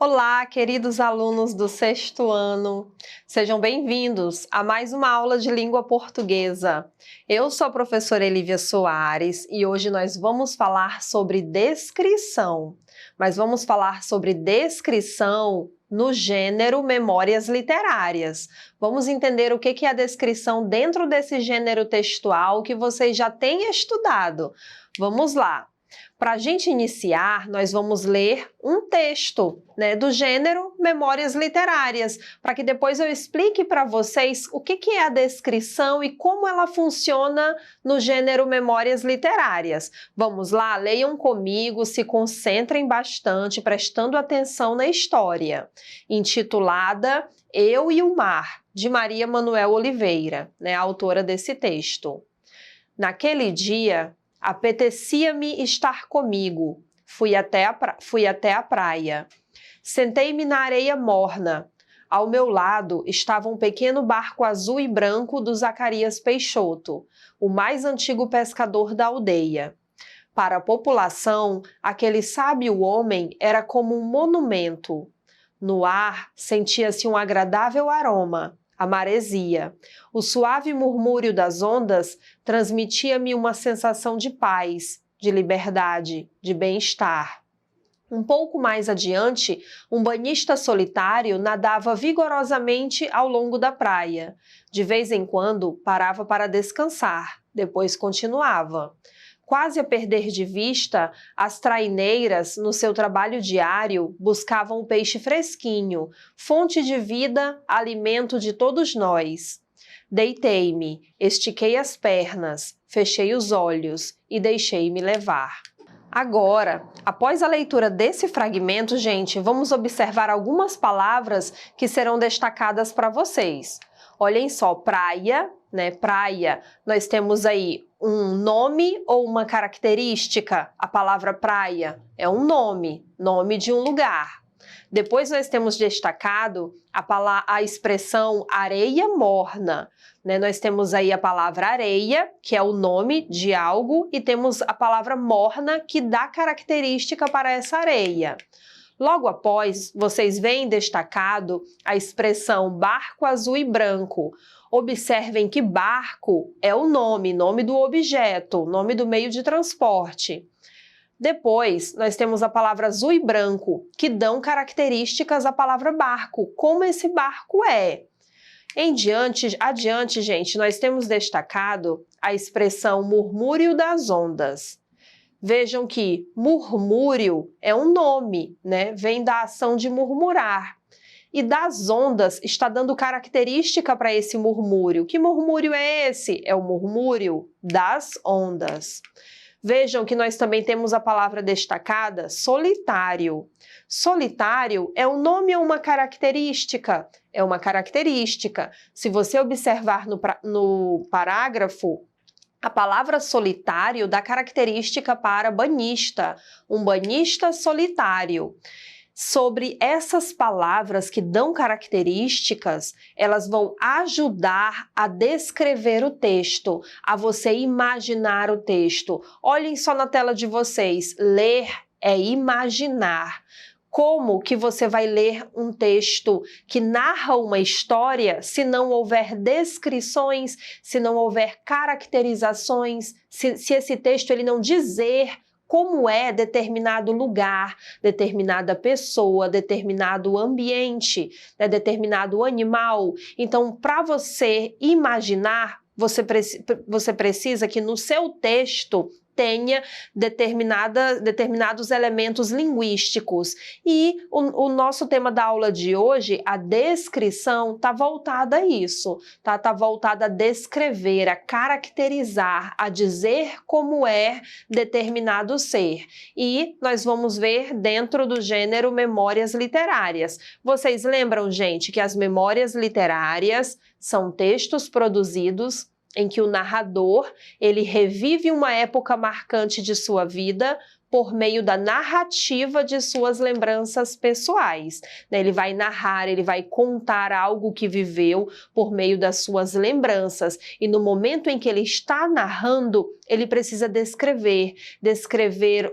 Olá, queridos alunos do sexto ano. Sejam bem-vindos a mais uma aula de língua portuguesa. Eu sou a professora Elívia Soares e hoje nós vamos falar sobre descrição. Mas vamos falar sobre descrição no gênero memórias literárias. Vamos entender o que é a descrição dentro desse gênero textual que vocês já têm estudado. Vamos lá! Para a gente iniciar, nós vamos ler um texto, do gênero Memórias Literárias, para que depois eu explique para vocês o que é a descrição e como ela funciona no gênero Memórias Literárias. Vamos lá, leiam comigo, se concentrem bastante, prestando atenção na história, intitulada Eu e o Mar, de Maria Manuel Oliveira, a autora desse texto. Naquele dia, apetecia-me estar comigo. Fui até a praia. Sentei-me na areia morna. Ao meu lado estava um pequeno barco azul e branco do Zacarias Peixoto, o mais antigo pescador da aldeia. Para a população, aquele sábio homem era como um monumento. No ar sentia-se um agradável aroma. A maresia. O suave murmúrio das ondas transmitia-me uma sensação de paz, de liberdade, de bem-estar. Um pouco mais adiante, um banhista solitário nadava vigorosamente ao longo da praia. De vez em quando, parava para descansar, depois continuava. Quase a perder de vista, as traineiras, no seu trabalho diário, buscavam o peixe fresquinho, fonte de vida, alimento de todos nós. Deitei-me, estiquei as pernas, fechei os olhos e deixei-me levar. Agora, após a leitura desse fragmento, gente, vamos observar algumas palavras que serão destacadas para vocês. Olhem só, praia, praia, nós temos aí um nome ou uma característica. A palavra praia é um nome de um lugar. Depois nós temos destacado a expressão areia morna. Nós temos aí a palavra areia, que é o nome de algo, e temos a palavra morna, que dá característica para essa areia. Logo após, vocês veem destacado a expressão barco azul e branco. Observem que barco é o nome do objeto, nome do meio de transporte. Depois, nós temos a palavra azul e branco, que dão características à palavra barco, como esse barco é. Adiante, gente, nós temos destacado a expressão murmúrio das ondas. Vejam que murmúrio é um nome, vem da ação de murmurar. E das ondas está dando característica para esse murmúrio. Que murmúrio é esse? É o murmúrio das ondas. Vejam que nós também temos a palavra destacada, solitário. Solitário é um nome ou uma característica? É uma característica. Se você observar no parágrafo, a palavra solitário dá característica para banhista, um banhista solitário. Sobre essas palavras que dão características, elas vão ajudar a descrever o texto, a você imaginar o texto. Olhem só na tela de vocês, ler é imaginar. Como que você vai ler um texto que narra uma história se não houver descrições, se não houver caracterizações, se esse texto ele não dizer como é determinado lugar, determinada pessoa, determinado ambiente, determinado animal. Então, para você imaginar, você precisa que no seu texto tenha determinados elementos linguísticos. E o nosso tema da aula de hoje, a descrição, está voltada a isso, tá voltada a descrever, a caracterizar, a dizer como é determinado ser. E nós vamos ver dentro do gênero memórias literárias. Vocês lembram, gente, que as memórias literárias são textos produzidos em que o narrador ele revive uma época marcante de sua vida por meio da narrativa de suas lembranças pessoais, né? Ele vai narrar, ele vai contar algo que viveu por meio das suas lembranças, e no momento em que ele está narrando, ele precisa descrever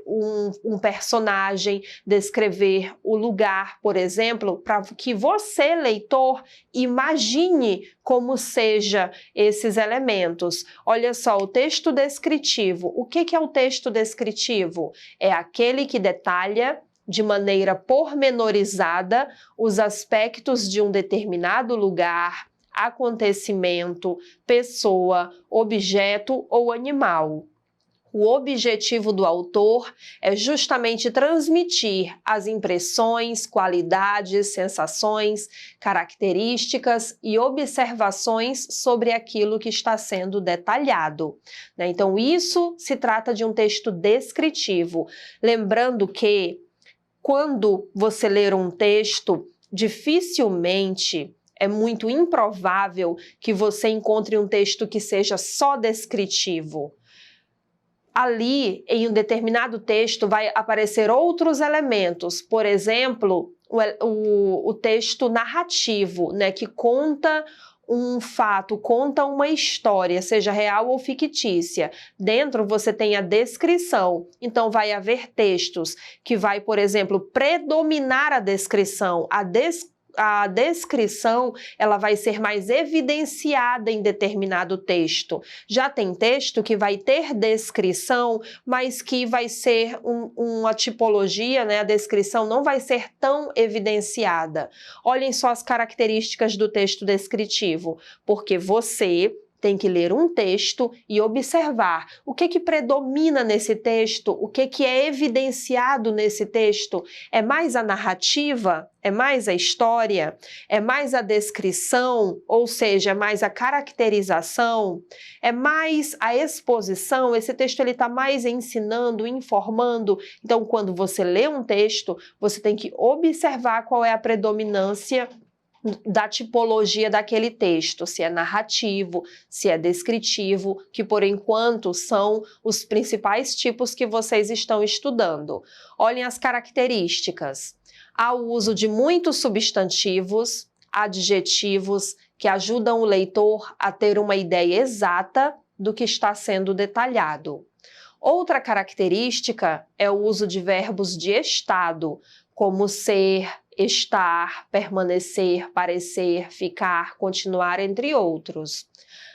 um personagem, descrever o lugar, por exemplo, para que você, leitor, imagine como seja esses elementos. Olha só, o texto descritivo. O que é o texto descritivo? É aquele que detalha de maneira pormenorizada os aspectos de um determinado lugar, acontecimento, pessoa, objeto ou animal. O objetivo do autor é justamente transmitir as impressões, qualidades, sensações, características e observações sobre aquilo que está sendo detalhado, né? Então, isso se trata de um texto descritivo. Lembrando que, quando você ler um texto, dificilmente é muito improvável que você encontre um texto que seja só descritivo. Ali, em um determinado texto, vai aparecer outros elementos, por exemplo, o texto narrativo, né, que conta um fato, conta uma história, seja real ou fictícia. Dentro você tem a descrição, então vai haver textos que vai, por exemplo, predominar a descrição, a descrição ela vai ser mais evidenciada em determinado texto. Já tem texto que vai ter descrição, mas que vai ser uma tipologia, né? A descrição não vai ser tão evidenciada. Olhem só as características do texto descritivo, porque você tem que ler um texto e observar o que predomina nesse texto, o que é evidenciado nesse texto. É mais a narrativa? É mais a história? É mais a descrição? Ou seja, é mais a caracterização? É mais a exposição? Esse texto está mais ensinando, informando. Então, quando você lê um texto, você tem que observar qual é a predominância da tipologia daquele texto, se é narrativo, se é descritivo, que por enquanto são os principais tipos que vocês estão estudando. Olhem as características. Há o uso de muitos substantivos, adjetivos, que ajudam o leitor a ter uma ideia exata do que está sendo detalhado. Outra característica é o uso de verbos de estado, como ser, estar, permanecer, parecer, ficar, continuar, entre outros.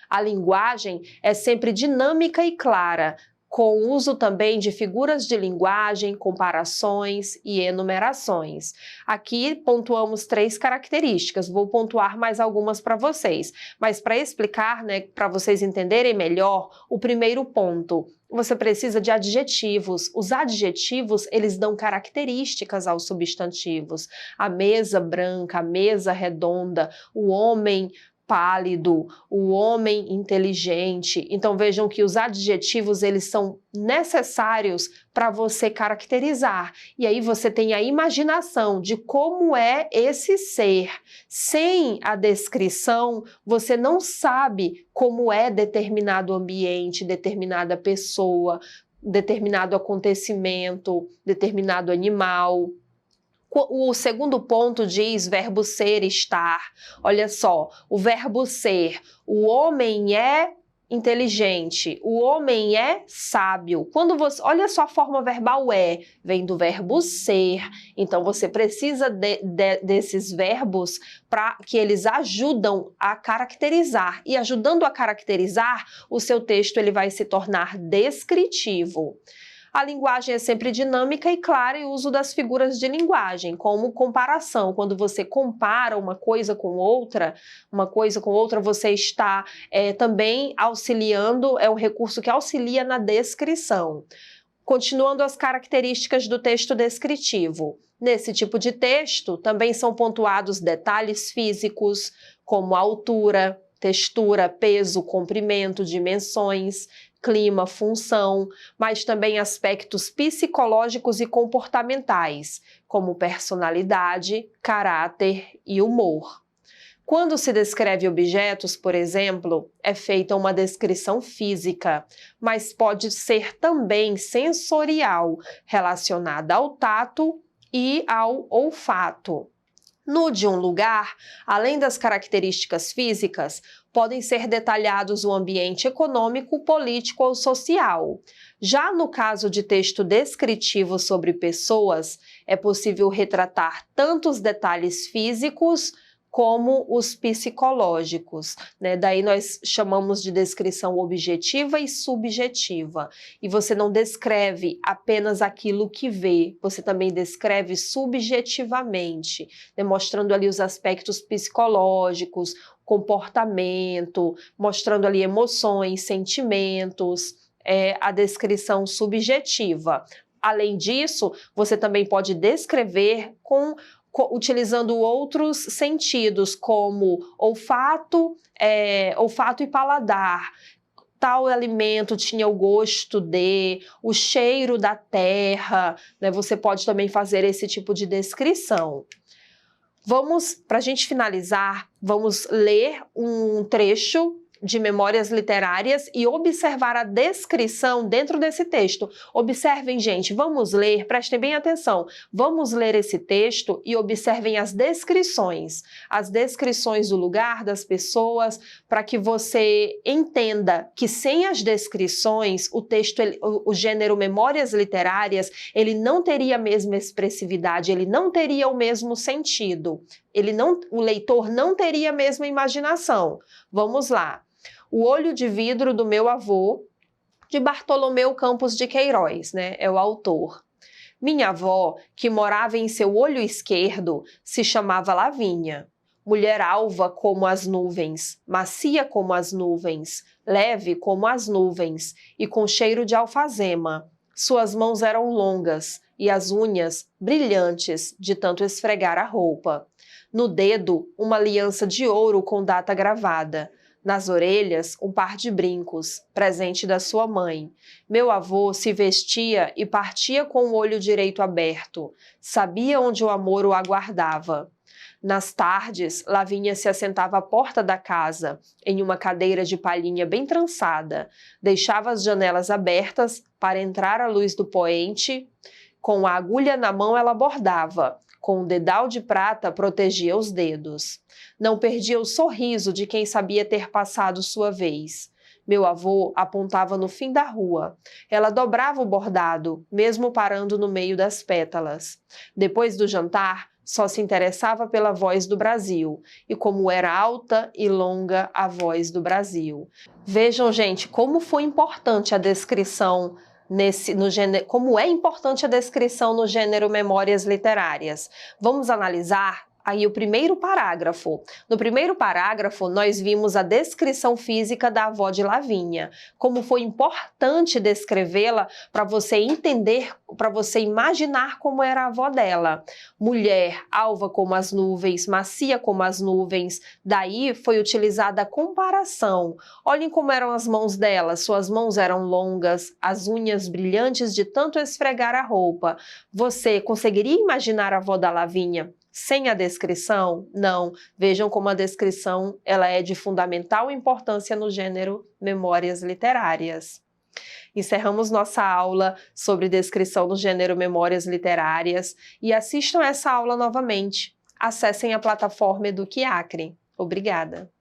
A linguagem é sempre dinâmica e clara, com o uso também de figuras de linguagem, comparações e enumerações. Aqui pontuamos 3 características, vou pontuar mais algumas para vocês, mas para explicar, né, para vocês entenderem melhor, o primeiro ponto: você precisa de adjetivos. Os adjetivos, eles dão características aos substantivos. A mesa branca, a mesa redonda, o homem pálido, o homem inteligente. Então vejam que os adjetivos eles são necessários para você caracterizar. E aí você tem a imaginação de como é esse ser. Sem a descrição, você não sabe como é determinado ambiente, determinada pessoa, determinado acontecimento, determinado animal. O segundo ponto diz verbo ser, estar. Olha só, o verbo ser, o homem é inteligente, o homem é sábio. Quando você, olha só a forma verbal vem do verbo ser. Então você precisa desses verbos para que eles ajudam a caracterizar. E ajudando a caracterizar, o seu texto ele vai se tornar descritivo. A linguagem é sempre dinâmica e clara e o uso das figuras de linguagem, como comparação. Quando você compara uma coisa com outra, você está também auxiliando, é um recurso que auxilia na descrição. Continuando as características do texto descritivo. Nesse tipo de texto, também são pontuados detalhes físicos, como altura, textura, peso, comprimento, dimensões, clima, função, mas também aspectos psicológicos e comportamentais, como personalidade, caráter e humor. Quando se descreve objetos, por exemplo, é feita uma descrição física, mas pode ser também sensorial, relacionada ao tato e ao olfato. No de um lugar, além das características físicas, podem ser detalhados o ambiente econômico, político ou social. Já no caso de texto descritivo sobre pessoas, é possível retratar tanto os detalhes físicos como os psicológicos, né? Daí nós chamamos de descrição objetiva e subjetiva. E você não descreve apenas aquilo que vê, você também descreve subjetivamente, demonstrando ali os aspectos psicológicos, comportamento, mostrando ali emoções, sentimentos, a descrição subjetiva. Além disso, você também pode descrever utilizando outros sentidos, como olfato e paladar. Tal alimento tinha o gosto o cheiro da terra, né? Você pode também fazer esse tipo de descrição. Para a gente finalizar, vamos ler um trecho de Memórias Literárias e observar a descrição dentro desse texto. Observem, gente, vamos ler, prestem bem atenção. Vamos ler esse texto e observem as descrições do lugar, das pessoas, para que você entenda que sem as descrições, o gênero Memórias Literárias, ele não teria a mesma expressividade, ele não teria o mesmo sentido. O leitor não teria a mesma imaginação. Vamos lá. O Olho de Vidro do Meu Avô, de Bartolomeu Campos de Queiroz, né? É o autor. Minha avó, que morava em seu olho esquerdo, se chamava Lavínia. Mulher alva como as nuvens, macia como as nuvens, leve como as nuvens e com cheiro de alfazema. Suas mãos eram longas e as unhas brilhantes de tanto esfregar a roupa. No dedo, uma aliança de ouro com data gravada. Nas orelhas, um par de brincos, presente da sua mãe. Meu avô se vestia e partia com o olho direito aberto. Sabia onde o amor o aguardava. Nas tardes, Lavínia se assentava à porta da casa, em uma cadeira de palhinha bem trançada. Deixava as janelas abertas para entrar a luz do poente. Com a agulha na mão, ela bordava. Com o dedal de prata, protegia os dedos. Não perdia o sorriso de quem sabia ter passado sua vez. Meu avô apontava no fim da rua. Ela dobrava o bordado, mesmo parando no meio das pétalas. Depois do jantar, só se interessava pela voz do Brasil, e como era alta e longa a voz do Brasil. Vejam, gente, como foi importante a descrição como é importante a descrição no gênero Memórias Literárias. Vamos analisar aí o primeiro parágrafo. No primeiro parágrafo, nós vimos a descrição física da avó de Lavínia, como foi importante descrevê-la para você entender, para você imaginar como era a avó dela. Mulher, alva como as nuvens, macia como as nuvens, daí foi utilizada a comparação. Olhem como eram as mãos dela, suas mãos eram longas, as unhas brilhantes de tanto esfregar a roupa. Você conseguiria imaginar a avó da Lavínia sem a descrição? Não. Vejam como a descrição ela é de fundamental importância no gênero Memórias Literárias. Encerramos nossa aula sobre descrição no gênero Memórias Literárias e assistam essa aula novamente. Acessem a plataforma Eduque Acre. Obrigada.